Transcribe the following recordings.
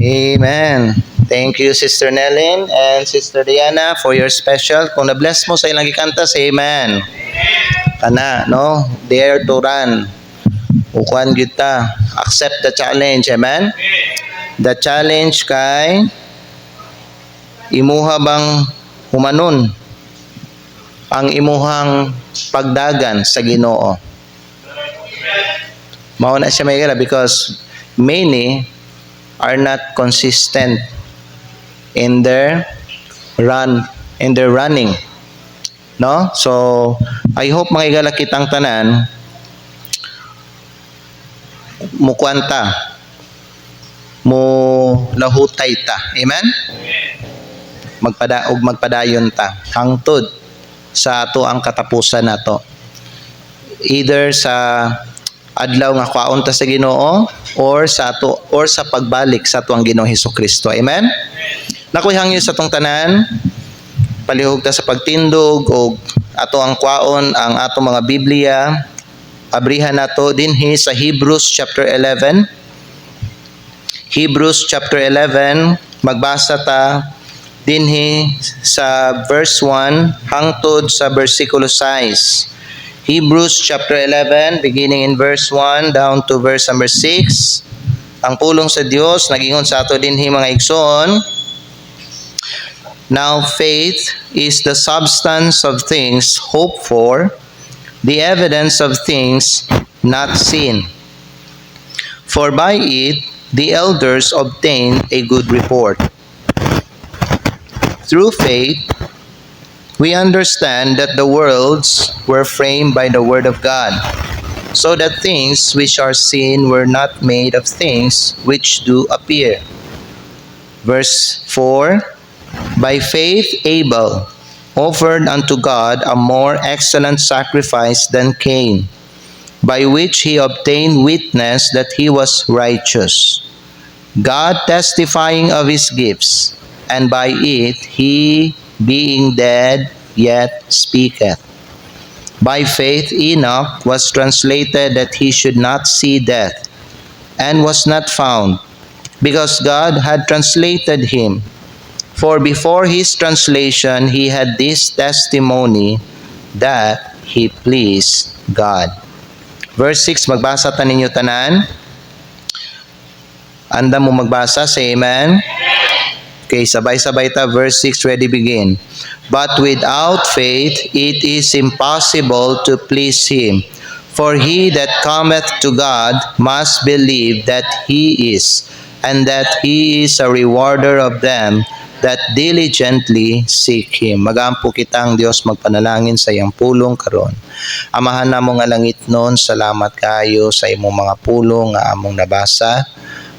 Amen. Thank you, Sister Nellin and Sister Diana, for your special. Kung na-bless mo sa ilang gikanta, say amen. Kana, no? Dare to run. Ukuan kita. Accept the challenge. Amen? The challenge kay imuha bang humanon ang imuhang pagdagan sa Ginoo. Mao na siya may gara because many are not consistent in their running. No? So, I hope mga igala kitang tanan mukwanta mo lahutay ta. Amen? Magpadayon ta hangtod sa ato ang katapusan nato. Either sa adlaw nga kwaon ta sa Ginoo or sa pagbalik sa ato ang Ginoo Hesukristo. Amen? Nakoy hangyo sa tong tanan, palihog ta sa pagtindog o ato ang kwaon ang ato mga Biblia. Abrihan nato dinhi sa Hebrews chapter 11. Hebrews chapter 11, magbasa ta dinhi sa verse 1 hangtod sa versikulo 6. Hebrews chapter 11, beginning in verse 1 down to verse number 6. Ang pulong sa Dios nagingon sa ato dinhi mga igsoon. Now faith is the substance of things hoped for, the evidence of things not seen. For by it the elders obtained a good report. Through faith, we understand that the worlds were framed by the word of God, so that things which are seen were not made of things which do appear. Verse 4, by faith Abel offered unto God a more excellent sacrifice than Cain, by which he obtained witness that he was righteous, God testifying of his gifts, and by it he, being dead, yet speaketh. By faith Enoch was translated that he should not see death, and was not found, because God had translated him. For before his translation he had this testimony, that he pleased God. Verse 6, magbasa ta ninyo tanan. Anda mo magbasa, say amen. Okay, sabay-sabay ta. Verse 6, ready, begin. But without faith it is impossible to please him. For he that cometh to God must believe that he is, and that he is a rewarder of them that diligently seek him. Magampo kitang Dios, magpanalangin sa iyang pulong karon. Amahan namo nga langit nun, salamat kayo sa imong mga pulong nga among nabasa.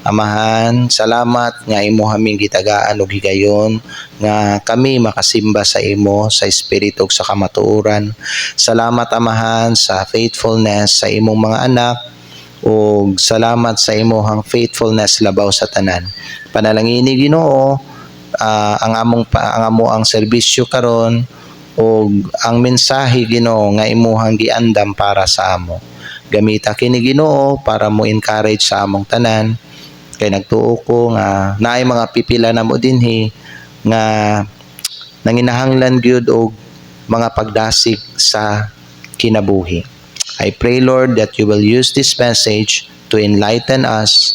Amahan, salamat nga imo haming gitagaan ug higayon nga kami makasimba sa imo sa espiritu ug sa kamatuoran. Salamat Amahan sa faithfulness sa imong mga anak ug salamat sa imong faithfulness labaw sa tanan. Panalangini Ginoo, ang amo ang serbisyo karon ug ang mensahe Ginoo nga imuhang giandam para sa amo. Gamita kini Ginoo para mo encourage sa among tanan. Kay nagtuo ko nga naay mga pipila na mo dinhi nga nanginahanglan gyud og mga pagdasig sa kinabuhi. I pray Lord that you will use this message to enlighten us,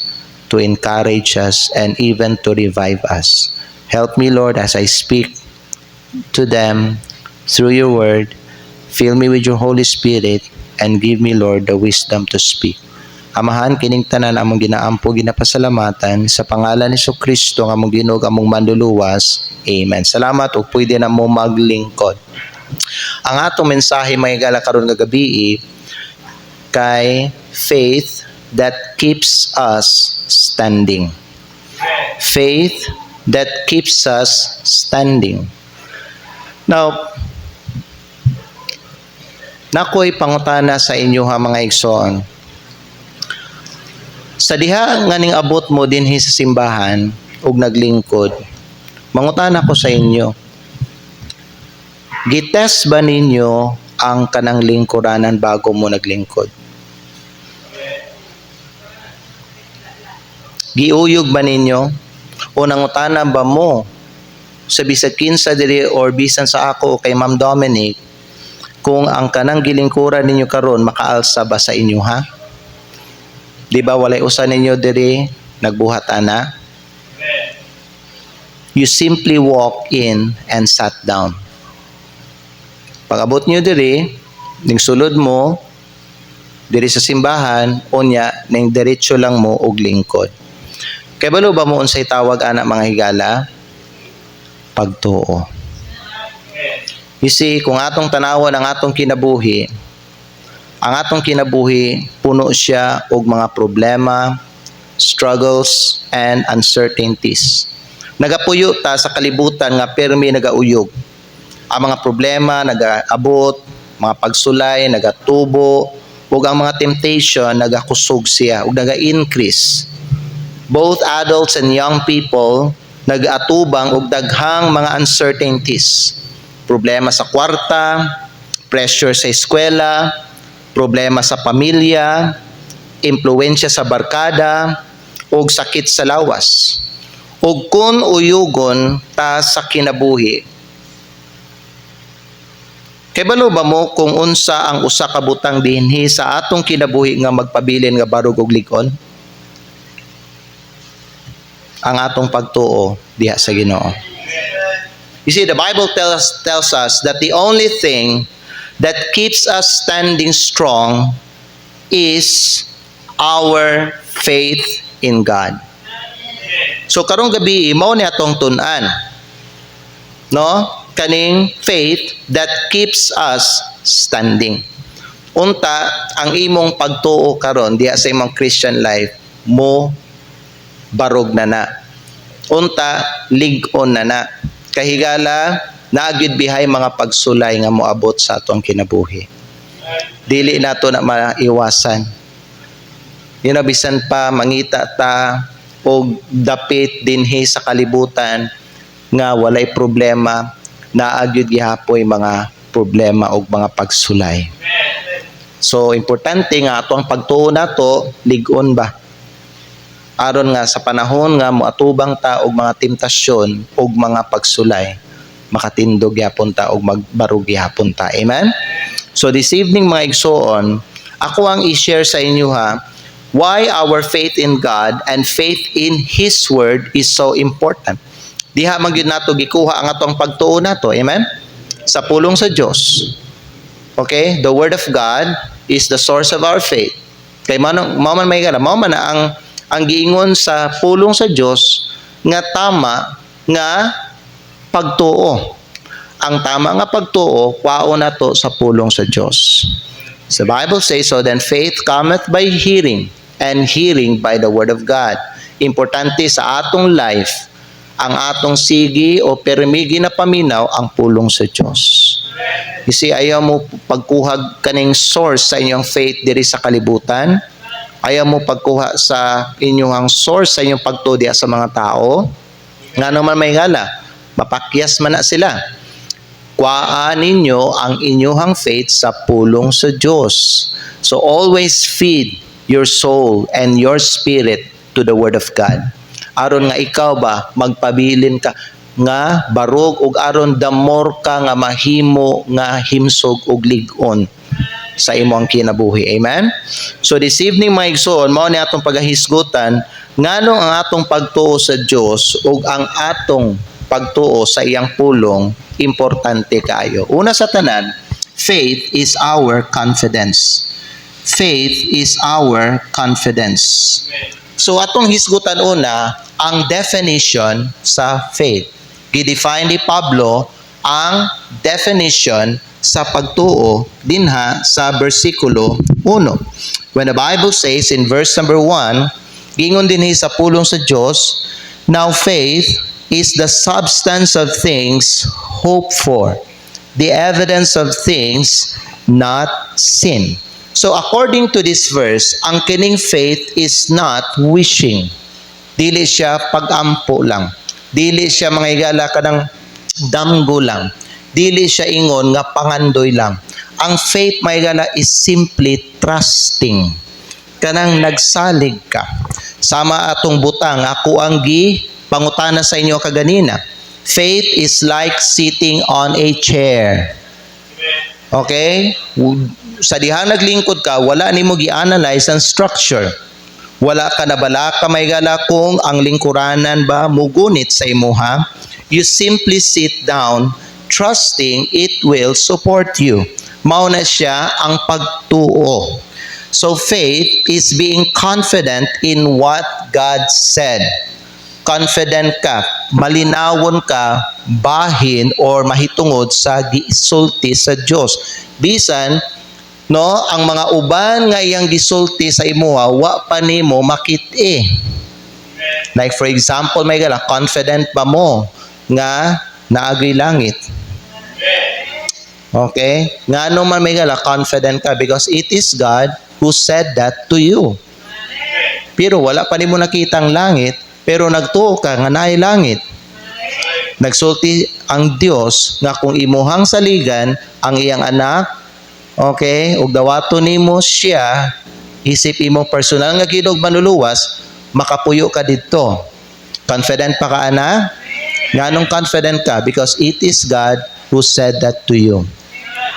to encourage us, and even to revive us. Help me Lord as I speak to them through your word. Fill me with your Holy Spirit and give me Lord the wisdom to speak. Amahan, kining tanan among ginaampo ginapasalamatan sa pangalan ni Kristo nga among Ginoo among manluluwas. Amen. Salamat ug pwede na mo maglingkod. Ang atong mensahe mahigala karon nga gabi kay faith that keeps us standing. Faith that keeps us standing. Now, nakoy pangutana sa inyo ha mga igsoon. Sa diha nga ning abot mo dinhi sa simbahan ug naglingkod, mangutana ko sa inyo, gitest ba ninyo ang kanang lingkuranan bago mo naglingkod? Giuyog ba ninyo? O nangutana ba mo sa bisag kinsa diri or bisan sa ako kay Ma'am Dominic kung ang kanang gilingkuran ninyo karon makaalsa ba sa inyo ha? Di ba walay usa ninyo diri nagbuhat ana? You simply walk in and sat down. Pag-abot niyo diri, ning sulod mo diri sa simbahan, unya ning diretso lang mo og lingkod. Kay balo ba mo unsay tawag ana mga higala? Pagtuo. You see, kung atong tanawon ang atong kinabuhi, ang atong kinabuhi puno siya og mga problema, struggles, and uncertainties. Nagapuyo ta sa kalibutan nga permi nagauyog. Ang mga problema nagaabot, mga pagsulay nagatubo, ug ang mga temptation nagakusog siya ug naga-increase. Both adults and young people nag-atubang og daghang mga uncertainties. Problema sa kwarta, pressure sa eskwela, problema sa pamilya, impluwensya sa barkada, ug sakit sa lawas. Ug kun uyugon ta sa kinabuhi, Kay balo ba mo kung unsa ang usa ka butang dinhi sa atong kinabuhi nga magpabilin nga barog og lig-on? Ang atong pagtuo diha sa Ginoo. You see, the Bible tells us that the only thing that keeps us standing strong is our faith in God. So karong gabi mao ni atong tun-an. No? Kaning faith that keeps us standing. Unta ang imong pagtuo karon diha sa imong Christian life mo barog na. Unta lig-on na. Kahigala naagid bihay mga pagsulay nga moabot sa atong kinabuhi. Dili nato na maiwasan. Bisan pa mangita ta og dapit dinhi sa kalibutan nga walay problema, naagyud gihapoy mga problema og mga pagsulay. So importante nga ato ang pagtuo nato lig-on ba? Aron nga sa panahon nga moatubang ta og mga temptasyon og mga pagsulay, makatindog gyapon ta og magbarug gyapon ta. Amen. So this evening mga igsoon, ako ang i-share sa inyo why our faith in God and faith in His Word is so important. Diha man gyud nato gikuha ang atong pagtuo nato, amen? Sa pulong sa Dios. Okay? The Word of God is the source of our faith. Kay mao man ang giingon sa pulong sa Dios nga tama nga pagtuo. Ang tama nga pagtuo kwao nato sa pulong sa Dios. The Bible says, so then faith cometh by hearing, and hearing by the Word of God. Importante sa atong life, ang atong sigi o permigi na paminaw ang pulong sa Dios. You see, ayaw mo pagkuhag kaning source sa inyong faith diri sa kalibutan. Ayaw mo pagkuha sa inyong source sa inyong pagtuo sa mga tao. Nga naman may gala, mapakyas man na sila. Kuhaan ninyo ang inyong faith sa pulong sa Dios. So always feed your soul and your spirit to the Word of God. Aron nga ikaw ba magpabilin ka nga barog ug aron damor ka nga mahimo nga himsog ug lig-on sa imong kinabuhi. Amen. So this evening mga igsoon, mao ni atong pagahisgutan nganong ang atong pagtuo sa Dios ug ang atong pagtuo sa iyang pulong importante kaayo. Una sa tanan, faith is our confidence. Faith is our confidence. So atong hisgutan una ang definition sa faith. Gidefine ni Pablo ang definition sa pagtuo dinha sa bersikulo 1. When the Bible says in verse number 1, gingon dinhi sa pulong sa Dios, now faith is the substance of things hoped for, the evidence of things not seen. So according to this verse, ang kining faith is not wishing. Dili siya pag-ampo lang. Dili siya mga higala kanang damgo lang. Dili siya ingon nga pangandoy lang. Ang faith mga higala is simply trusting. Kanang nagsalig ka. Sama atong butang, ako ang pangutana sa inyo kaganina. Faith is like sitting on a chair. Okay? Sa dihang naglingkod ka, wala nimo gi-analyze ang structure. Wala ka nabala ka may gala kung ang lingkuranan ba mugunit sa imuha. You simply sit down, trusting it will support you. Mao na siya ang pagtuo. So faith is being confident in what God said. Confident ka, malinawon ka, bahin or mahitungod sa gisulti sa Dios. Bisan ang mga uban nga iyang gisulti sa imuha, wa pa nimo makit-i. Like for example, may gala, confident ba mo nga naagri langit? Okay? Nga man may gala, confident ka because it is God who said that to you. Pero wala pa nimo nakitang langit, pero nagtuo ka nga naay langit. Nagsulti ang Dios nga kung imuhang saligan ang iyang anak, okay, ug dawaton nimo siya, isip imo personal nga gidog manluluwas, makapuyo ka didto. Confident pa ka ana? Nganong confident ka? Because it is God who said that to you.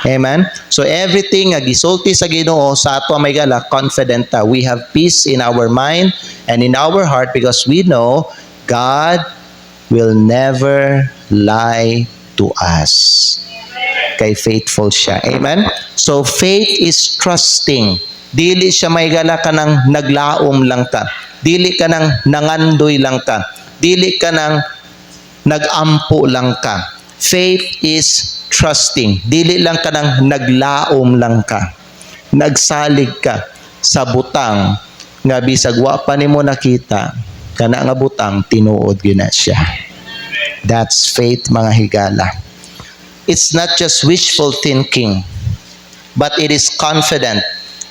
Amen? So everything nga gisulti sa Ginoo sa ato may gala, confident ta. We have peace in our mind and in our heart because we know God will never lie to us. Kay faithful siya. Amen? So faith is trusting. Dili siya may gala ka ng naglaom lang ka. Dili ka ng nangandoy lang ka. Dili ka ng nagampo lang ka. Faith is trusting. Dili lang ka ng naglaom lang ka. Nagsalig ka sa butang nga bisag wa pa nimo nakita kana nga butang tinuod gyud na siya. That's faith mga higala. It's not just wishful thinking, but it is confident.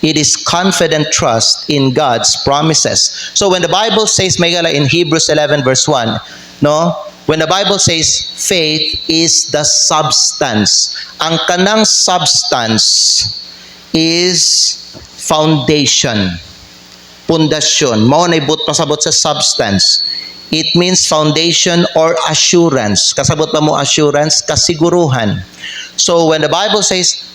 It is confident trust in God's promises. So when the Bible says may gala in Hebrews 11 verse 1, no? When the Bible says faith is the substance, ang kanang substance is foundation, pundasyon. Mao na ibut pasabot sa substance. It means foundation or assurance. Kasabot pa mo assurance, kasiguruhan. So when the Bible says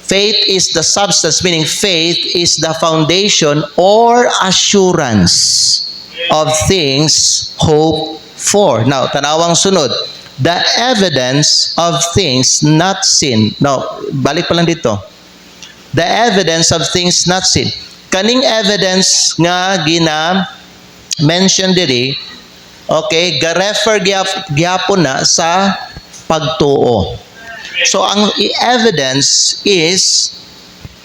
faith is the substance, meaning faith is the foundation or assurance of things hoped for. Now, tanawang sunod, the evidence of things not seen. Now, balik pa lang dito. The evidence of things not seen. Kaning evidence nga mention diri, okay, ga-refer gyapon na sa pagtuo. So, ang evidence is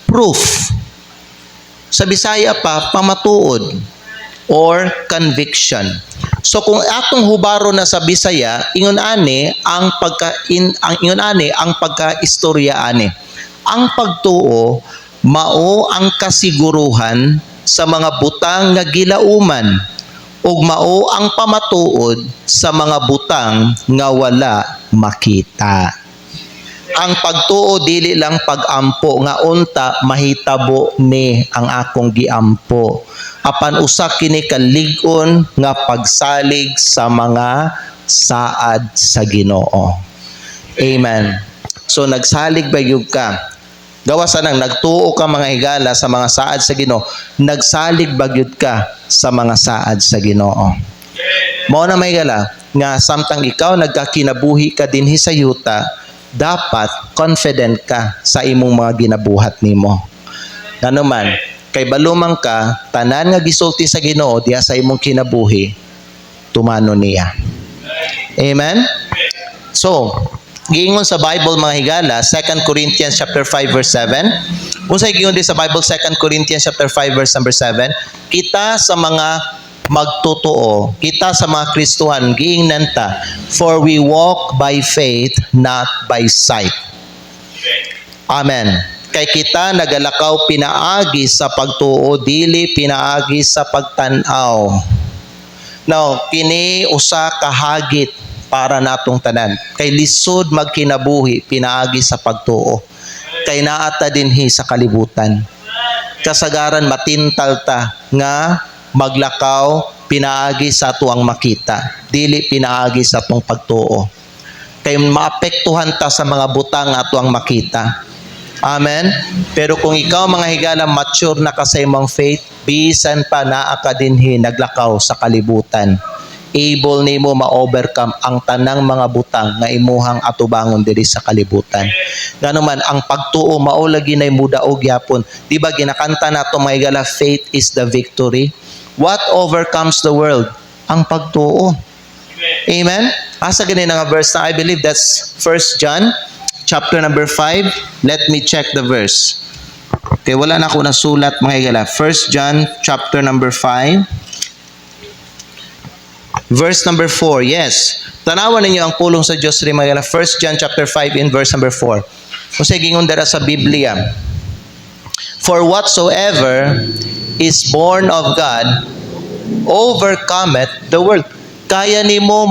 proof. Sa Bisaya pa, pamatuod or conviction. So kung atong hubaro na sa Bisaya, ingon ani ang pagkaistorya ani. Ang pagtuo mao ang kasiguruhan sa mga butang nga gilauman ug mao ang pamatuod sa mga butang nga wala makita. Ang pagtuo dili lang pagampo nga unta mahitabo ni ang akong giampo. Apan usa kini kalig-on nga pagsalig sa mga saad sa Ginoo. Amen. So nagsalig ba gyud ka? Gawas anang nagtuo ka mga higala sa mga saad sa Ginoo, nagsalig ba gyud ka sa mga saad sa Ginoo. Mao na may higala nga samtang ikaw nagkakinabuhi ka dinhi sa yuta, dapat confident ka sa imong mga ginabuhat nimo. Ngano man, kay balumang ka, tanan nga gisulti sa Ginoo diha sa imong kinabuhi, tumano niya. Amen? So, giingon sa Bible mga higala, 2 Corinthians chapter 5 verse 7. Unsay giingon di sa Bible 2 Corinthians chapter 5 verse number 7? Kita sa mga magtotoo, kita sa mga Kristohan, giingnan ta, for we walk by faith, not by sight. Amen. Kay kita nagalakaw pinaagi sa pagtuo, dili pinaagi sa pagtanaw. Now, kini usa ka hagit para natong tanan. Kay lisod magkinabuhi pinaagi sa pagtuo. Kay naata dinhi sa kalibutan. Kasagaran matintal ta nga maglakaw pinaagi sa tuang makita, dili pinaagi sa tong pagtuo. Kay maapektuhan ta sa mga butang ato ang makita. Amen. Pero kung ikaw mga higala mature na ka sa imong faith, bisan pa naa ka dinhi naglakaw sa kalibutan, able nimo ma-overcome ang tanang mga butang nga imuhang atubangon diri sa kalibutan. Ngano man ang pagtuo mao lagi nay mudaog gyapon. Di ba ginakanta nato mga higala, faith is the victory. What overcomes the world? Ang pagtuo. Amen? Asa gani nga verse na, I believe that's 1 John chapter number 5. Let me check the verse. Okay, wala na ako nasulat mga higala. 1 John chapter number 5. Verse number 4. Yes. Tanawan ninyo ang pulong sa Diyos rin mga higala. 1 John chapter 5 in verse number 4. Kung sa gingon dara sa Biblia. For whatsoever is born of God overcometh the world. Kaya nimo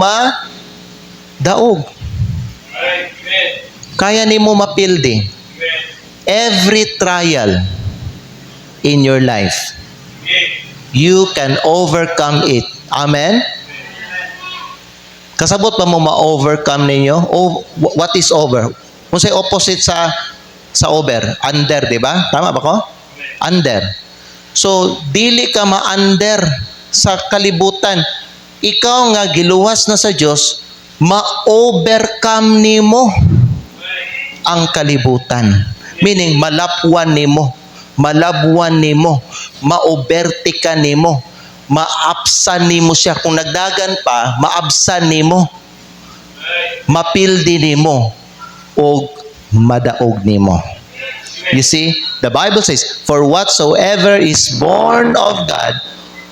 daog. Kaya nimo mapildi. Every trial in your life, you can overcome it. Amen? Kasabot pa mo ma-overcome ninyo? What is over? Kung say opposite sa Sa over. Under, di ba? Tama ba ko? Under. So, dili ka ma-under sa kalibutan. Ikaw nga giluwas na sa Dios, ma-overcome nimo ang kalibutan. Meaning, malapwan nimo, malabwan nimo, ma-overtake nimo, maapsan nimo siya. Kung nagdagan pa, maabsan nimo, mapildi nimo, o madaog nimo. You see, the Bible says, "For whatsoever is born of God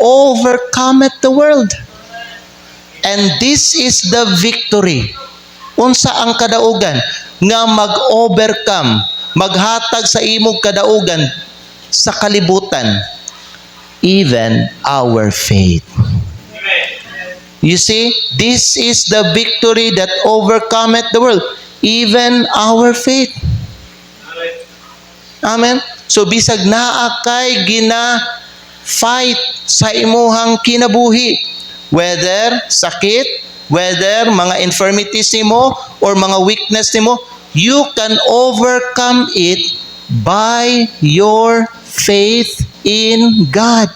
overcometh the world." And this is the victory. Unsa ang kadaugan nga mag-overcome, maghatag sa imong kadaugan sa kalibutan? Even our faith. You see, this is the victory that overcometh the world. Even our faith. Amen. So bisag naa kay gina-fight sa imuhang kinabuhi, whether sakit, whether mga infirmities nimo or mga weakness nimo, you can overcome it by your faith in God.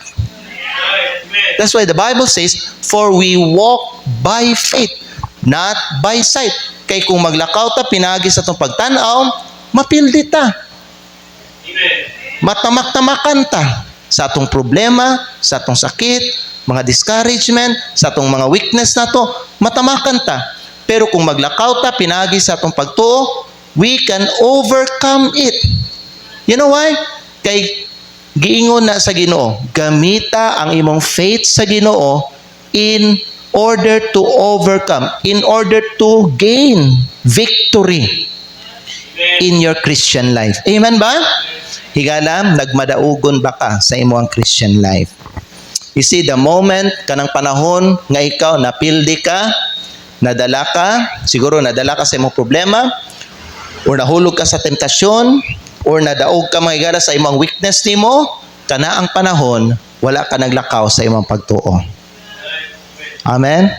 That's why the Bible says, "For we walk by faith, not by sight." Kay kung maglakaw ta pinagi sa tong pagtan-aw, mapildi ta. Matamak-tamakan ta sa atong problema, sa atong sakit, mga discouragement, sa atong mga weakness na to, matamakan ta. Pero kung maglakaw ta pinagi sa atong pagtuo, we can overcome it. You know why? Kay giingon na sa Ginoo, gamita ang imong faith sa Ginoo in order to overcome, in order to gain victory in your Christian life. Amen ba? Higala, nagmadaugon ba ka sa imong Christian life? You see, the moment, kanang panahon nga ikaw, napildi ka, nadala ka, siguro nadala ka sa imong problema, or nahulog ka sa tentasyon, or nadaog ka mga higala sa imong weakness nimo, kana ang panahon, wala ka naglakaw sa imong pagtuo. Amen?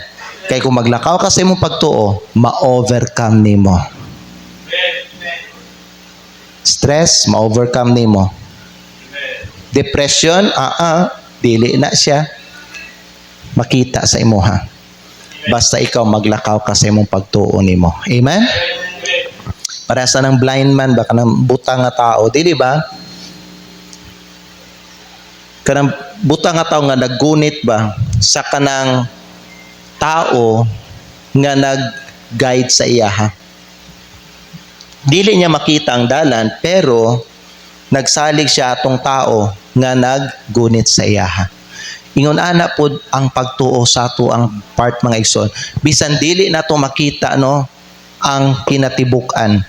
Kaya kung maglakaw ka sa imong pagtuo, ma-overcome nimo. Stress, ma-overcome nimo. Depression, dili na siya makita sa imuha. Basta ikaw maglakaw ka sa imong pagtuo nimo. Amen? Para sa nang blind man, baka nang butang nga tao, dili ba? Kanang butang nga tao nga naggunit ba sa kanang tao nga nag-guide sa iya, ha? Dili niya makita ang dalan, pero nagsalig siya atong tao nga naggunit sa iya, ha? Ingon ana pod ang pagtuo sa ato ang part mga igsoon. Bisan dili nato makita ang kinatibuk-an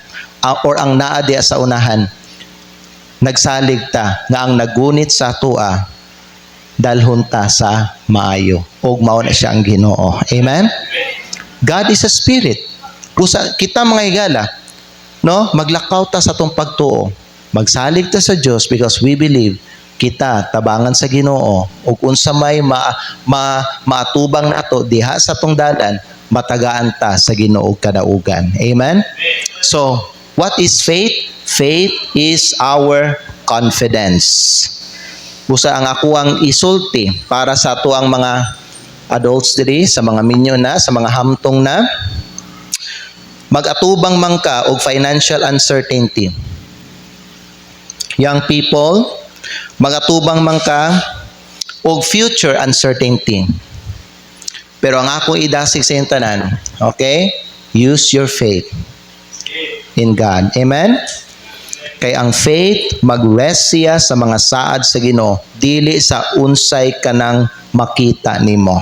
or ang naa diya sa unahan. Nagsalig ta nga ang nagunit sa atoa dalhon ta sa maayo. Og mao na siya ang Ginoo. Amen. God is a spirit. Kusa kita mga higala, maglakaw ta sa atong pagtuo. Magsalig ta sa Dios because we believe kita tabangan sa Ginoo ug unsa may maatubang nato diha sa atong dalan, matagaan ta sa Ginoo kadaugan. Amen. So, what is faith? Faith is our confidence. Busa ang ako ang isulti para sa ato ang mga adults diri, sa mga minyo na, sa mga hamtong na, mag-atubang man ka og financial uncertainty. Young people, mag-atubang man ka og future uncertainty. Pero ang ako idasig sa inyong tanan, okay? Use your faith in God. Amen? Kay ang faith, mag-rest siya sa mga saad sa Ginoo, dili sa unsay kanang makita nimo.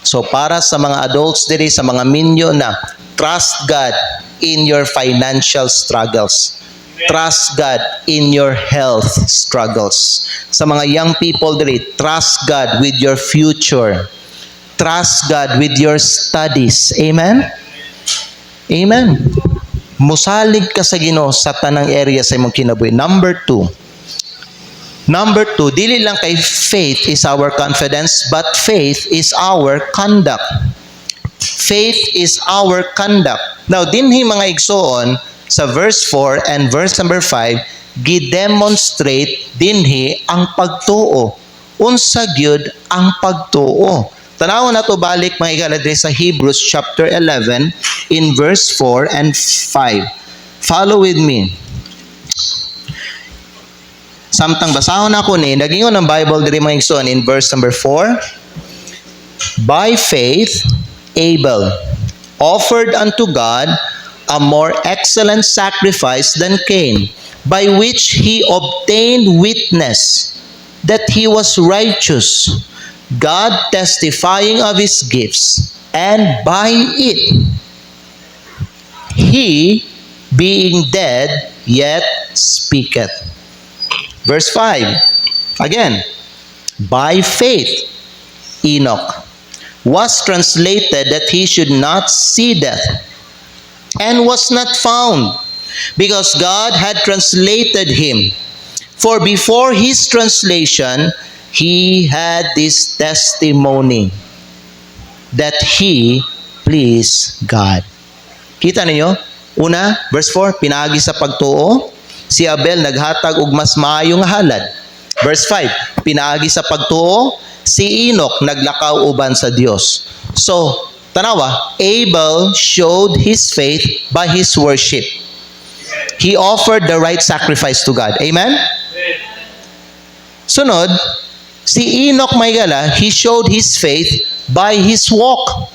So para sa mga adults diri, sa mga minyo na, trust God in your financial struggles. Trust God in your health struggles. Sa mga young people diri, trust God with your future. Trust God with your studies. Amen? Amen. Musalig ka sa Ginoo sa tanang area sa imong kinabuhi. Number two, dili lang kay faith is our confidence, but faith is our conduct. Faith is our conduct. Now, dinhi mga igsoon, sa verse 4 and verse number 5, gidemonstrate dinhi ang pagtuo. Unsa gyud ang pagtuo? Tanawon nato balik mga igala sa Hebrews chapter 11 in verse 4 and 5. Follow with me. Samtang basahon ako ni, nagingon ang Bible diri mga igsoon in verse number 4. By faith, Abel offered unto God a more excellent sacrifice than Cain, by which he obtained witness that he was righteous, God testifying of his gifts, and by it he, being dead, yet speaketh. Verse 5, again, by faith Enoch was translated that he should not see death, and was not found, because God had translated him. For before his translation, he had this testimony that he pleased God. Kita ninyo? Una, verse 4, pinaagi sa pagtuo. Si Abel naghatag og mas maayong halad. Verse 5, pinaagi sa pagtuo. Si Enoch naglakaw uban sa Dios. So, tanawa, Abel showed his faith by his worship. He offered the right sacrifice to God. Amen? Sunod, si Enoch Maygala, he showed his faith by his walk.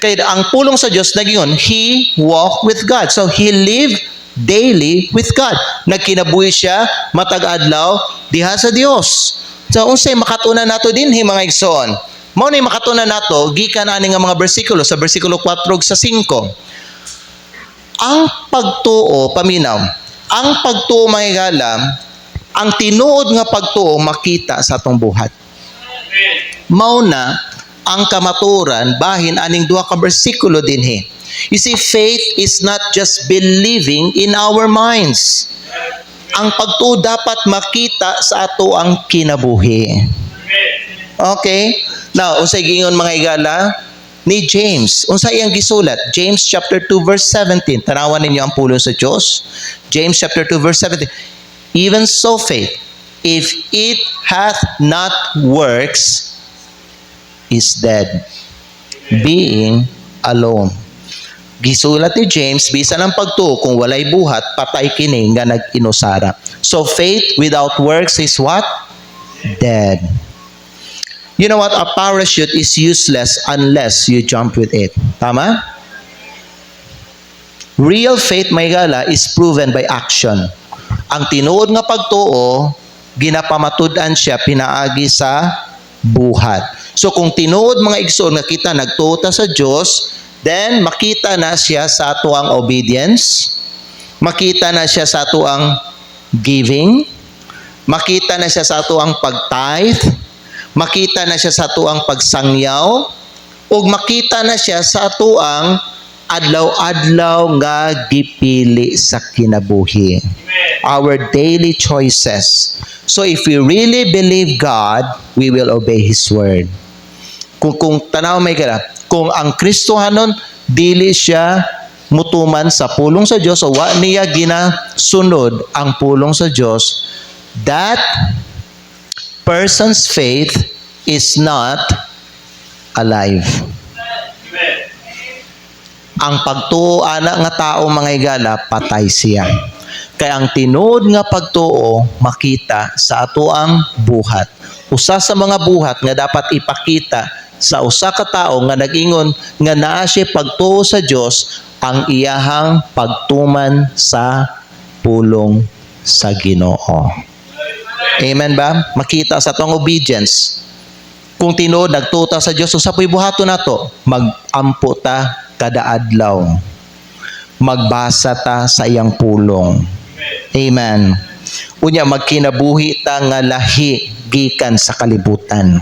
Kaya ang pulong sa Diyos, nagingon, he walked with God. So, he lived daily with God. Nagkinabuhi siya, matag adlaw, diha sa Dios. So, unsay makatunan nato din, mga igsoon. Mao na makatunan nato, gikan ani nga mga bersikulo, sa bersikulo 4 sa 5. Ang pagtuo, paminaw, ang pagtuo, mga igala, ang tinuod nga pagtuo, makita sa atong buhat. Mao na, ang kamaturan, bahin aning duha ka bersikulo dinhi. You see, faith is not just believing in our minds. Ang pagtuo dapat makita sa ato ang kinabuhi. Okay? Now, unsay giingon mga igala ni James? Unsay iyang gisulat? James chapter 2 verse 17. Tanawan ninyo ang pulong sa Dios. James chapter 2 verse 17. Even so faith, if it hath not works, is dead, being alone. Gisulat ni James, bisan ang pagtuo, kung walay buhat, patay kini nga nag-inusara. So faith without works is what? Dead. You know what? A parachute is useless unless you jump with it. Tama? Real faith, maygala, is proven by action. Ang tinuod nga pagtuo, ginapamatud-an siya pinaagi sa buhat. So kung tinuod mga igsoon nga kita nagtuo ta sa Dios, then makita na siya sa ato ang obedience, makita na siya sa ato ang giving, makita na siya sa ato ang pag-tithe, makita na siya sa ato ang pagsangyaw, ug makita na siya sa ato ang adlaw-adlaw nga gipili sa kinabuhi. Our daily choices. So if we really believe God, we will obey His word. Kung tanaw may kala, kung ang Kristohanon dili siya mutuman sa pulong sa Dios o wa niya ginasunod ang pulong sa Dios, that person's faith is not alive. Ang pagtuo ana nga tao mga igala, patay siya. Kaya ang tinuod nga pagtuo makita sa ato ang buhat. Usa sa mga buhat nga dapat ipakita sa usa ka tawo nga nag-ingon nga naa siya pagtuo sa Dios, ang iyahang pagtuman sa pulong sa Ginoo. Amen ba? Makita sa atong obedience. Kung tinuod nagtuta sa Dios, usa po'y buhaton nato, mag-ampo ta kada adlaw. Magbasa ta sa iyang pulong. Amen. Unya magkinabuhi ta nga lahi gikan sa kalibutan.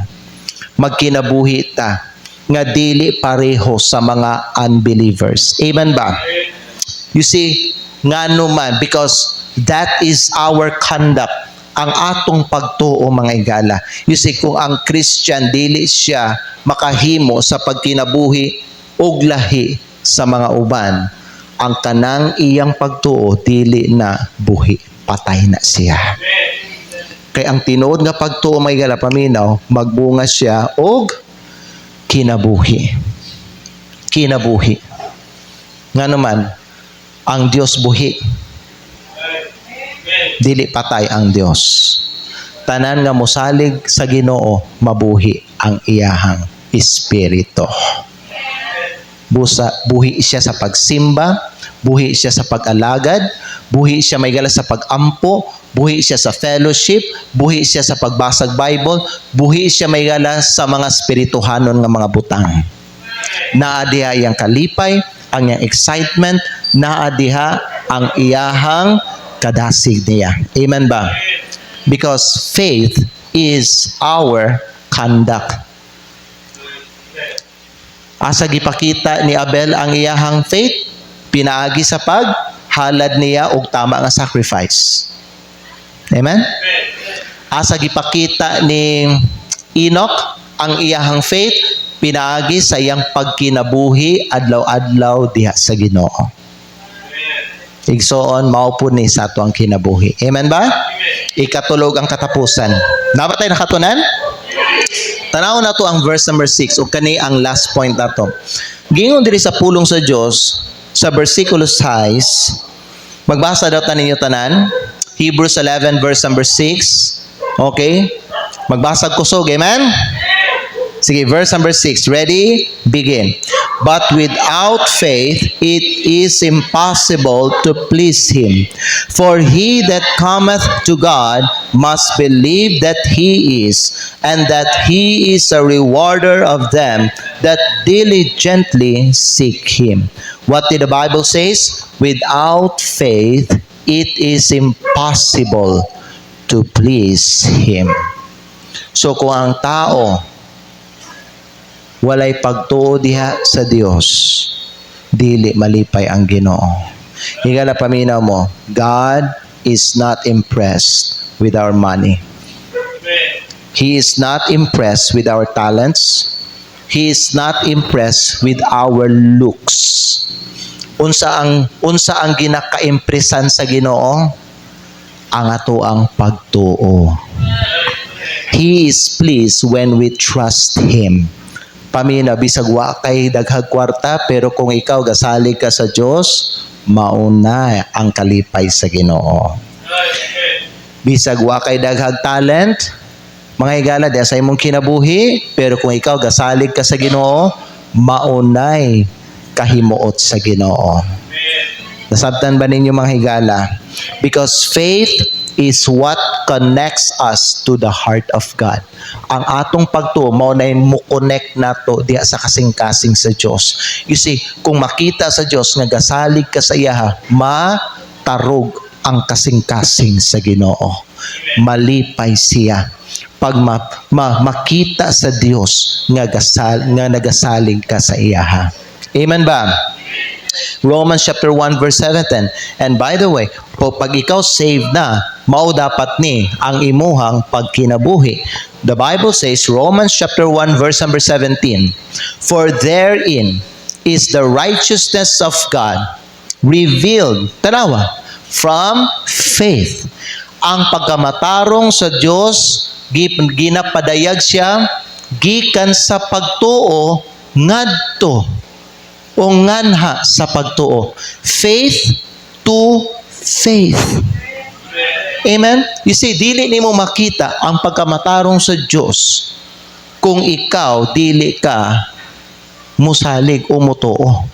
Magkinabuhi ta nga dili pareho sa mga unbelievers. Amen ba? You see, ngano man, because that is our conduct, ang atong pagtuo mga igala. You see, kung ang Christian dili siya makahimo sa pagkinabuhi og lahi sa mga uban, ang kanang iyang pagtuo dili na buhi, patay na siya. Kay ang tinuod nga pagtuo may gala paminaw, magbunga siya og kinabuhi. Kinabuhi. Nga naman, ang Dios buhi. Dili patay ang Dios. Tanan nga mosalig sa Ginoo, mabuhi ang iyahang espiritu. Buhi siya sa pagsimba, buhi siya sa pag-alagad, buhi siya may gala sa pag-ampo, buhi siya sa fellowship, buhi siya sa pagbasag Bible, buhi siya may gala sa mga spirituhanon nga mga butang. Naa diha iyang kalipay, ang iyang excitement, naa diha ang iyahang kadasig niya. Amen ba? Because faith is our conduct. Asa gipakita ni Abel ang iyahang faith, pinaagi sa paghalad niya og tama nga sacrifice. Amen? Asa gipakita ni Enoch ang iyahang faith, pinaagi sa iyang pagkinabuhi adlaw-adlaw diha sa Ginoo. Igsoon mao pud ni sa ato ang kinabuhi. Amen ba? Ikatulog ang katapusan. Dapat tayo nakatunan? Tanaw na to ang verse number 6 ug kani ang last point nato. Gingon diri sa pulong sa Dios sa bersikulo 6. Magbasa daw ta ninyo tanan. Hebrews 11 verse number 6. Okay? Magbasa kusog, amen? Sige, verse number 6. Ready? Begin. But without faith, it is impossible to please Him. For he that cometh to God must believe that He is, and that He is a rewarder of them that diligently seek Him. What did the Bible says? Without faith, it is impossible to please Him. So kung ang tao walay pagtuo diha sa Dios, dili malipay ang Ginoo. Higala paminaw mo, God is not impressed with our money. He is not impressed with our talents. He is not impressed with our looks. Unsa ang ginaka-impresan sa Ginoo? Ang ato ang pagtuo. He is pleased when we trust Him. Pamina, bisag wa kay daghag kwarta, pero kung ikaw gasalig ka sa Dios, mauna ang kalipay sa Ginoo. Bisag wa kay daghag talent, mga higala di sa imong kinabuhi, pero kung ikaw gasalig ka sa Ginoo, maunay kahimuot sa Ginoo. Nasabtan ba ninyo mga higala? Because faith is what connects us to the heart of God. Ang atong pagtuo mao na mo-connect nato diha sa kasing-kasing sa Dios. You see, kung makita sa Dios nga gasalig ka sa iya, matarog ang kasing-kasing sa Ginoo. Malipay siya. Pag makita sa Dios nga nagasalig ka sa iya. Amen ba? Romans chapter 1 verse 17. And by the way, pag ikaw saved na, mao dapat ni ang imuhang pagkinabuhi. The Bible says, Romans chapter 1 verse number 17, for therein is the righteousness of God revealed, tanawa, from faith. Ang pagkamatarong sa Dios ginapadayag siya gikan sa pagtuo ngadto o nganha sa pagtuo. Faith to faith. Amen? You see, dili nimo makita ang pagkamatarong sa Dios kung ikaw dili ka musalig o mutuo.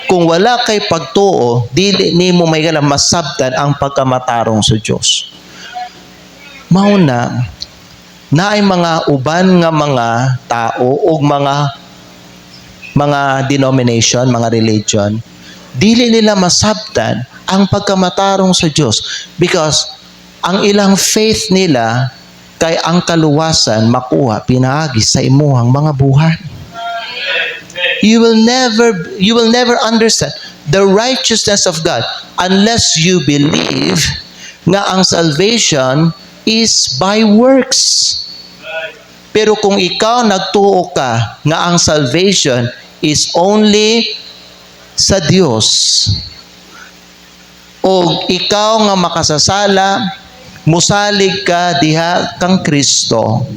Kung wala kay pagtuo, dili nimo may gala masabtan ang pagkamatarong sa Dios. Mauna, naay mga uban nga mga tao o mga denomination, mga religion, dili nila masabtan ang pagkamatarong sa Dios because ang ilang faith nila kay ang kaluwasan makuha pinaagi sa imuhang mga buhat. You will never understand the righteousness of God unless you believe nga ang salvation is by works. Pero kung ikaw nagtuo ka nga ang salvation is only sa Dios, O ikaw nga makasasala, musalig ka diha kang Kristo.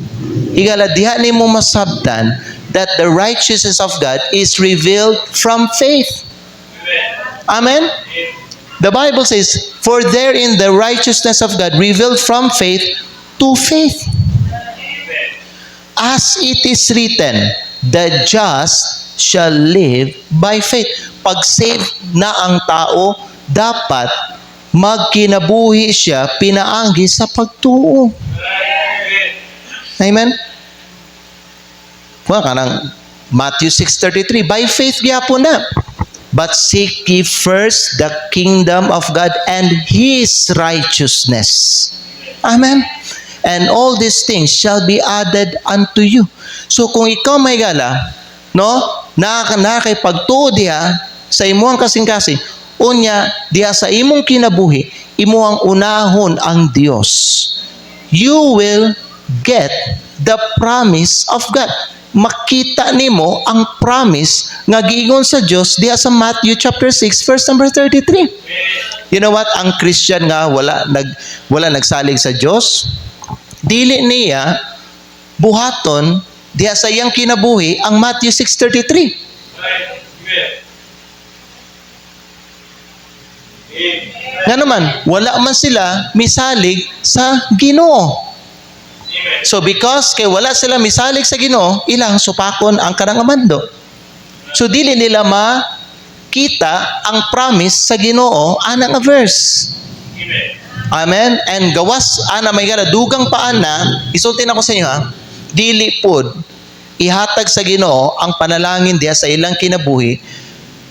Higala diha nimo masabtan that the righteousness of God is revealed from faith. Amen? The Bible says, for therein the righteousness of God revealed from faith to faith. As it is written, the just shall live by faith. Pag save na ang tao, dapat magkinabuhi siya pinaagi sa pagtuo. Amen? Kanang Matthew 6:33, by faith gyapon na. But seek ye first the kingdom of God and His righteousness. Amen? And all these things shall be added unto you. So kung ikaw may gala, no, kay pagtuo diha sa imuhang kasing-kasing, unya diha sa imong kinabuhi, imuhang unahon ang Dios. You will get the promise of God. Makita nimo ang promise nga giingon sa Dios diha sa Matthew chapter 6 verse number 33. You know what? Ang Christian nga wala nagsalig sa Dios, dili niya buhaton diha sa iyang kinabuhi ang Matthew 6:33. Nga naman, wala man sila misalig sa Ginoo. So because kay wala sila misalig sa Ginoo, ilang supakon ang kanang amando. So dili nila makita ang promise sa Ginoo anang a verse. Amen. And gawas ana may gana dugang paana, isulti na ko sa inyo ha. Dili pod ihatag sa Ginoo ang panalangin diha sa ilang kinabuhi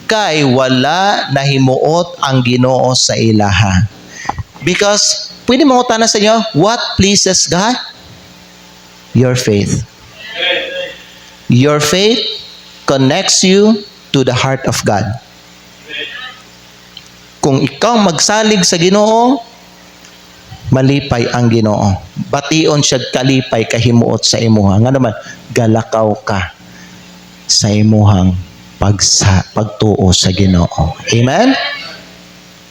kay wala nahimuot ang Ginoo sa ilaha. Because pwede mo utana sa inyo, what pleases God? Your faith. Your faith connects you to the heart of God. Kung ikaw magsalig sa Ginoo, malipay ang Ginoo. Bation siya kalipay kahimuot sa imuha. Nga naman, galakaw ka sa imuhang pagtuo sa Ginoo. Amen?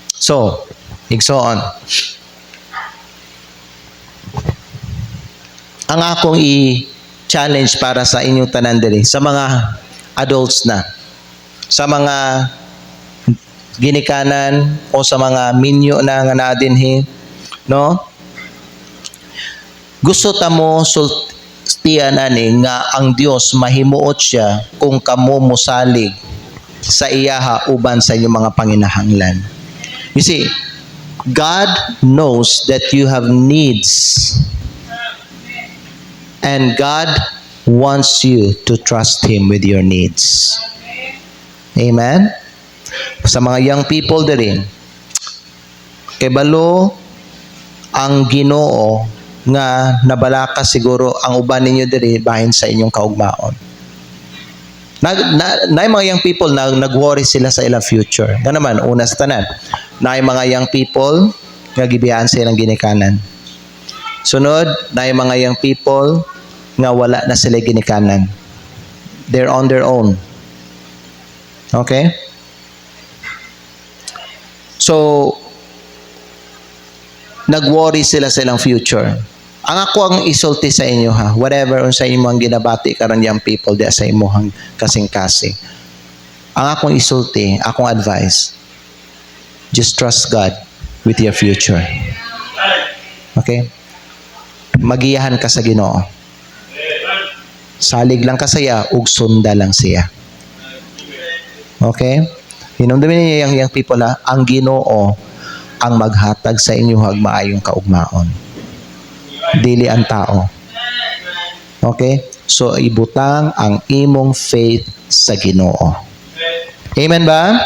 So, igsoon. Ang akong i-challenge para sa inyong tanan diri, sa mga adults na, sa mga ginikanan o sa mga minyo na nga nadinhi, no? Gusto ta mo sultian ani nga ang Dios mahimuot siya kung kamo mosalig sa iyaha uban sa inyong mga panginahanglan. You see, God knows that you have needs. And God wants you to trust Him with your needs. Amen? Sa mga young people din, kay balo ang Ginoo nga nabalaka siguro ang uban ninyo diri bahin sa inyong kaugmaon. Na mga young people nag-worry sila sa ilang future. Nga naman, una sa tanan, na mga young people nga gibiyahan silang ginikanan. Sunod, na mga young people nga wala na sila ginikanan. They're on their own. Okay? So, nag-worry sila sa ilang future. Ang ako ang isulti sa inyo ha, whatever sa imong ginabati karon young people diya sa imong kasing-kasing. Ang akong isulti, akong advice, just trust God with your future. Okay? Magiyahan ka sa Ginoo. Salig lang ka saya, ug sunda lang siya. Okay? Hinumdumin niyo yung young people na ang Ginoo ang maghatag sa inyo maayong kaugmaon. Dili ang tao. Okay? So, ibutang ang imong faith sa Ginoo. Amen ba?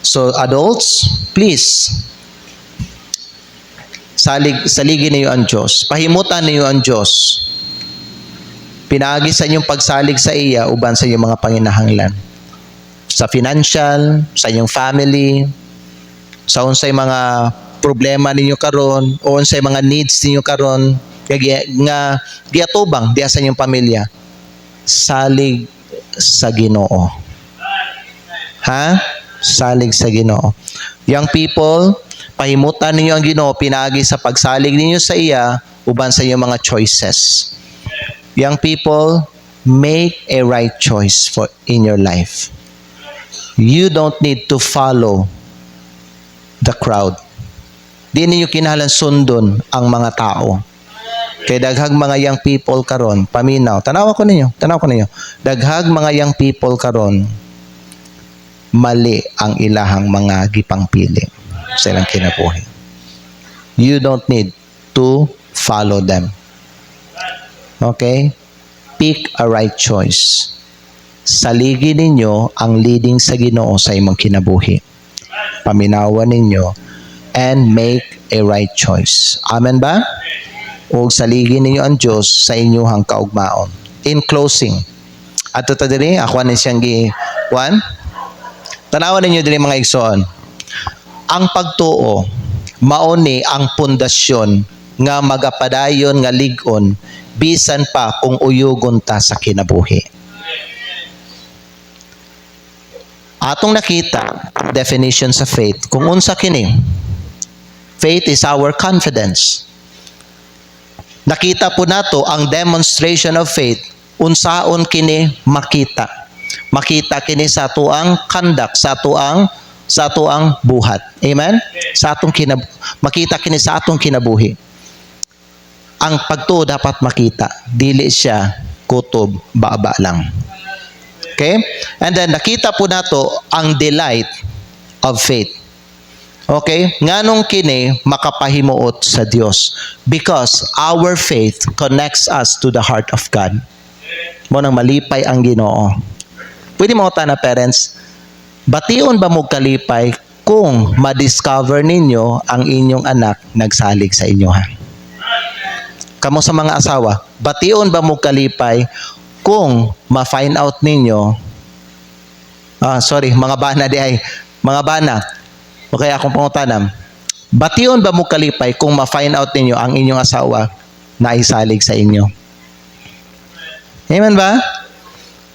So, adults, please, saligin niyo ang Diyos. Pahimutan niyo ang Diyos. Pinaagi sa inyong pagsalig sa iya, uban sa inyong mga panginahanglan. Sa financial, sa inyong family, sa unsay mga problema ninyo karon o unsay mga needs ninyo karon nga giatubang diha sa inyong pamilya, salig sa Ginoo. Ha? salig sa Ginoo. Young people, pahimutan ninyo ang Ginoo pinaagi sa pagsalig ninyo sa iya uban sa inyong mga choices. Young people, make a right choice for in your life. You don't need to follow the crowd. Di ninyo kinahanglan sundon ang mga tao. Kay daghag mga young people karon, paminaw. Tanaw ko ninyo. Daghag mga young people karon, mali ang ilahang mga gipangpili sa ilang kinabuhi. You don't need to follow them. Okay? Pick a right choice. Saligi ninyo ang leading sa Ginoo sa imong kinabuhi. Paminawan ninyo and make a right choice. Amen ba? O saligi ninyo ang Diyos sa inyong kaugmaon. In closing, ato ta diri ako ni siyang gi-one. Tanawan ninyo diri mga igsoon. Ang pagtuo mao ni ang pundasyon nga magapadayon nga lig-on bisan pa kung uyugon ta sa kinabuhi. Atong nakita definition sa faith. Kung unsa kini, faith is our confidence. Nakita po nato ang demonstration of faith unsaon kini makita. Makita kini sa tuang conduct, sa tuang buhat. Amen? Makita kini sa atong kinabuhi. Ang pagtuo dapat makita, dili siya kutob baba lang. Okay? And then nakita po nato ang delight of faith. Okay? Nganong kini makapahimuot sa Dios? Because our faith connects us to the heart of God. Mo nang malipay ang Ginoo. Pwede mo ta na parents, bation ba mo kalipay kung ma-discover ninyo ang inyong anak nagsalig sa inyo ha? Kamo sa mga asawa, bation ba mo kalipay kung ma-find out ninyo, mga bana, okay akong pangutanam, bation ba mo kalipay kung ma-find out ninyo ang inyong asawa na isalig sa inyo? Amen ba?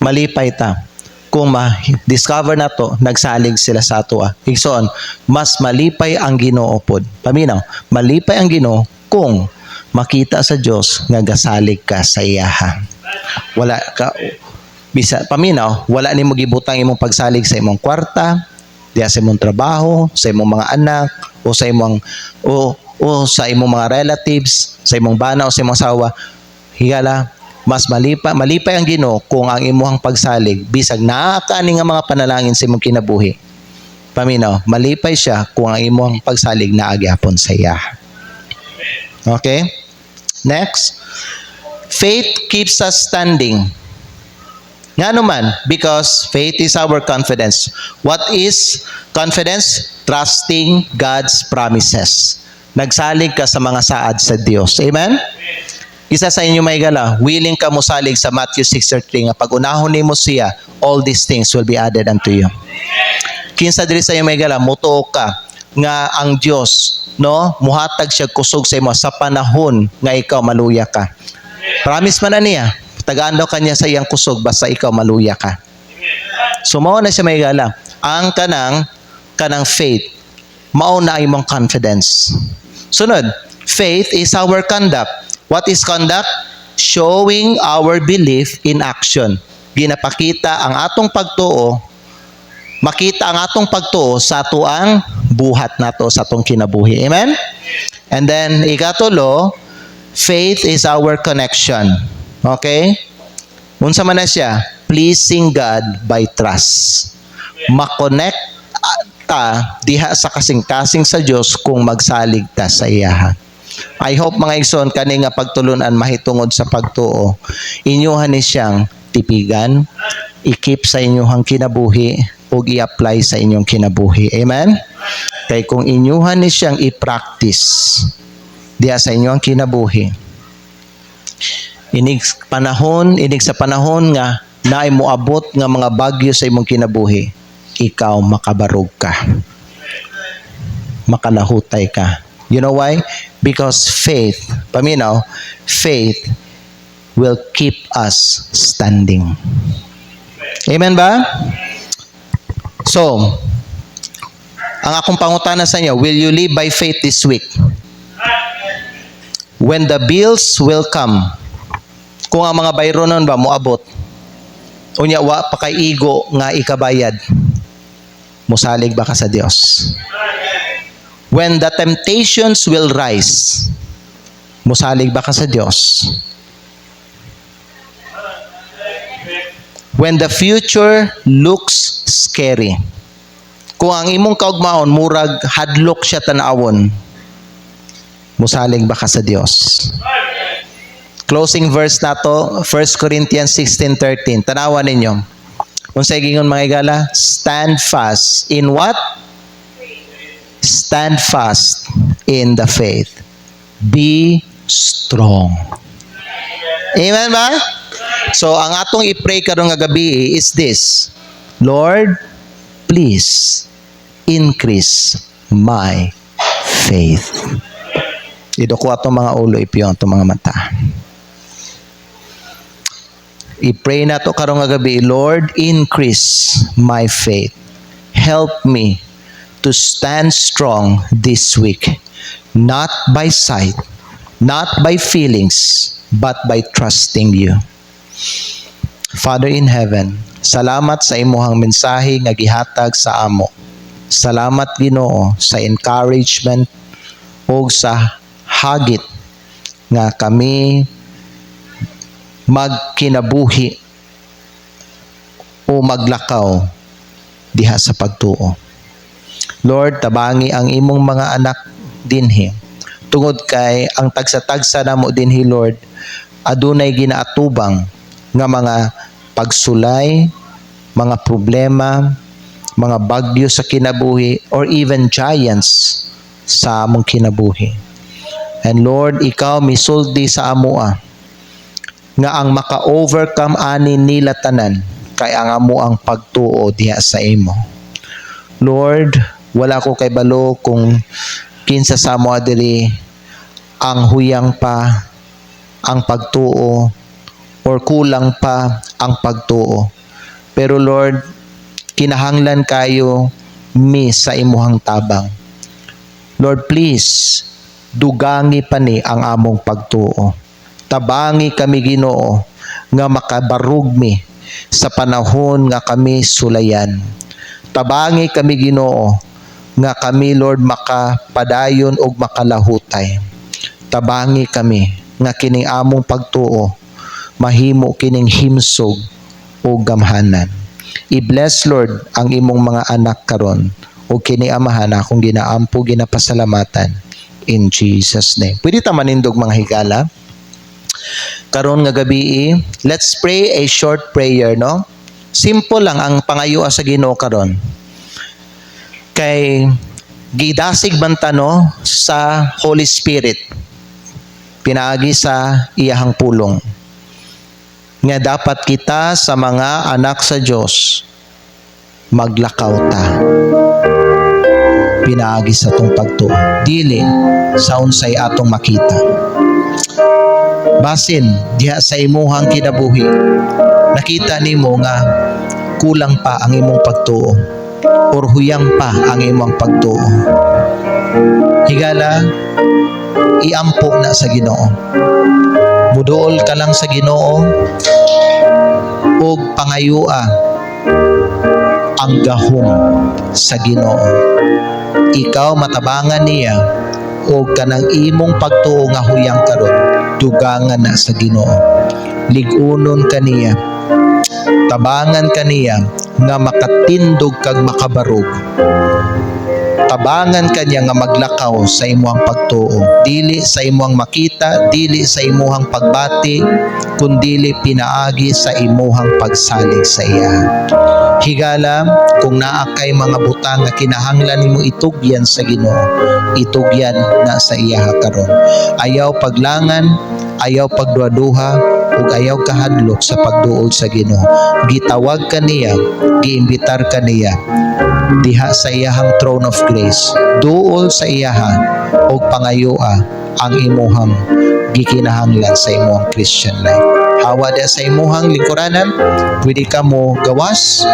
Malipay ta. Kung ma-discover na to, nagsalig sila sa ato. Igsoon, mas malipay ang Ginoo pod. Paminaw, malipay ang Ginoo kung makita sa Dios nga gasalig ka sa iyaha. Wala ka paminaw, wala nimo gibutang imong pagsalig sa imong kwarta, diya sa imong trabaho, sa imong mga anak, o sa imong mga relatives, sa imong bana o sa imong asawa. Higala, mas malipay ang Ginoo kung ang imong pagsalig bisag naa kaani nga mga panalangin sa imong kinabuhi. Paminaw, malipay siya kung ang imong pagsalig naa gyapon sa iya. Okay? Next. Faith keeps us standing. Nga naman, because faith is our confidence. What is confidence? Trusting God's promises. Nagsalig ka sa mga saad sa Dios. Amen? Isa sa inyo may gala, willing ka mo salig sa Matthew 6:33 nga pag unahon nimo siya, all these things will be added unto you. Kinsa diri sa inyo may gala, mutuo ka nga ang Dios, no, muhatag siya kusog sa imo sa panahon nga ikaw maluya ka. Promise man na niya, tagaan daw kanya sa iyang kusog basta ikaw maluya ka. So mao na siya may gala. Ang kanang faith, mao na imong confidence. Sunod, faith is our conduct. What is conduct? Showing our belief in action. Ginapakita ang atong pagtuo, makita ang atong pagtuo sa atuang buhat nato sa atong kinabuhi. Amen? And then, ikatulo, faith is our connection. Okay? Unsa man na siya? Pleasing God by trust. Makonect ta diha sa kasing-kasing sa Dios kung magsalig ta sa iyaha. I hope mga igsoon kani nga pagtulunan mahitungod sa pagtuo. Inyuhan ni siyang tipigan, i-keep sa inyong kinabuhi ug i-apply sa inyong kinabuhi. Amen? Kay kung inyuhan ni siyang i-practice diha sa inyong kinabuhi, inig sa panahon nga naay moabot nga mga bagyo sa imong kinabuhi, ikaw makabarog ka. Makalahutay ka. You know why? Because faith, paminaw, faith will keep us standing. Amen ba? So, Ang akong pangutana sa inyo, will you live by faith this week? When the bills will come, kung ang mga bayronon ba moabot, unya wa pa kay igo nga ikabayad, musalig ba ka sa Dios? When the temptations will rise, musalig ba ka sa Dios? When the future looks scary, kung ang imong kaugmaon murag hadlok siya tanawon, musalig ba ka sa Dios? Closing verse nato, 1 Corinthians 16:13. Tanawan ninyo. Unsay gingon mga igala? Stand fast in what? Stand fast in the faith. Be strong. Amen ba? So ang atong i-pray karon nga gabi is this: Lord, please increase my faith. Idoko atong mga ulo, ipiyon atong mga mata. I-pray na to karong nga gabi, Lord, increase my faith. Help me to stand strong this week, not by sight, not by feelings, but by trusting you. Father in heaven, salamat sa imuhang mensahe nga gihatag sa amo. Salamat Ginoo sa encouragement o sa hagit nga kami magkinabuhi o maglakaw diha sa pagtuo. Lord, tabangi ang imong mga anak dinhi. Tungod kay ang tagsa-tagsa namo dinhi, Lord, adunay ginaatubang nga mga pagsulay, mga problema, mga bagyo sa kinabuhi, or even giants sa among kinabuhi. And Lord, ikaw misulti sa amoa nga ang maka-overcome ani nila tanan kay ang amo ang pagtuo diha sa imo. Lord, wala ko kay balo kung kinsa sa amo diri ang huyang pa ang pagtuo or kulang pa ang pagtuo. Pero Lord, kinahanglan kayo mi sa imuhang tabang. Lord, please, dugangi pa ni ang among pagtuo. Tabangi kami Ginoo nga makabarug mi sa panahon nga kami sulayan. Tabangi kami Ginoo nga kami, Lord, makapadayon og makalahutay. Tabangi kami nga kining among pagtuo mahimo kining himsog o gamhanan. I-bless, Lord, ang imong mga anak karon o kini amahan akong ginaampo ginapasalamatan in Jesus name. Pwede ta manindog mga higala karon nga gabi. Let's pray a short prayer, no? Simple lang ang pangayua sa Ginoo karon. Kay gidasig banta no sa Holy Spirit pinaagi sa iyahang pulong nga dapat kita sa mga anak sa Dios maglakaw ta pinaagi sa tong pagtuo dili sa unsay atong makita. Basin diha sa imuhang kinabuhi nakita nimo nga kulang pa ang imong pagtuo or huyang pa ang imong pagtuo. Higala, iampo na sa Ginoo. Muduol ka lang sa Ginoo ug pangayua ang gahom sa Ginoo. Ikaw matabangan niya ug kanang imong pagtuo nga huyang karon dugangan na sa Ginoo. Ligunon kaniya, tabangan kaniya nga makatindog kag makabarog. Tabangan kanya nga maglakaw sa imuhang pagtuo, dili sa imuhang makita, dili sa imuhang pagbati, kundili pinaagi sa imuhang pagsalig sa iya. Higala, kung naa kay mga butang nga kinahanglan nimo itugyan sa Ginoo, itugyan na sa iya karon. Ayaw paglangan, ayaw pagduha-duha, ug ayaw kahadlok sa pagduol sa Ginoo. Gitawag kaniya, giimbitar kaniya diha sa iyahang throne of grace. Duol sa iyaha ug pangayua ang imuhang gikinahanglan sa imuhang Christian life. Hawa sa imuhang lingkuranan, pwede ka mo gawas